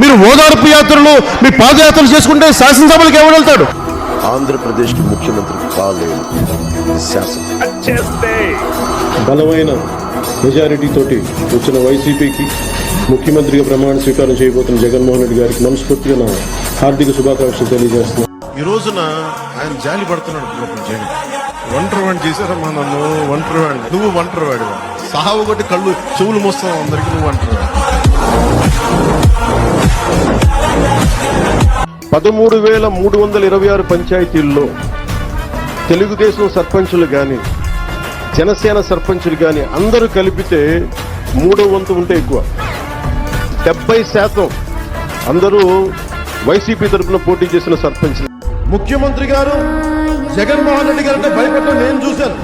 మీరు ఓదార్పు యాత్రలు, మీ పాదయాత్రలు చేసుకుంటే శాసనసభలకు ఎవరు వెళ్తాడు? ఆంధ్రప్రదేశ్కి ముఖ్యమంత్రి కాలేదు, శాసనం. బలమైన మెజారిటీ తోటి వచ్చిన వైసీపీకి ముఖ్యమంత్రిగా ప్రమాణ స్వీకారం చేయబోతున్న జగన్మోహన్ రెడ్డి గారికి మనస్ఫూర్తిగా నా హార్దిక శుభాకాంక్షలు తెలియజేస్తున్నాను. ఈ రోజున ఆయన జాలి పడుతున్నాడు. ఒంటరి వాడిని చేశారమ్మా నన్ను, ఒంటరి వాడిని. నువ్వు ఒంటరి వాడి సాగు కొట్టి కళ్ళు చెవులు మోస్తావు అందరికి, నువ్వు ఒంటరి వాడి. 13,326 పంచాయతీల్లో తెలుగుదేశం సర్పంచులు కానీ జనసేన సర్పంచులు కానీ అందరూ కలిపితే 3వ వంతు ఉంటే ఎక్కువ. 70% అందరూ వైసీపీ తరఫున పోటీ చేసిన సర్పంచులు. ముఖ్యమంత్రి గారు జగన్మోహన్ రెడ్డి గారు అంటే భయపడటం నేను చూశాను.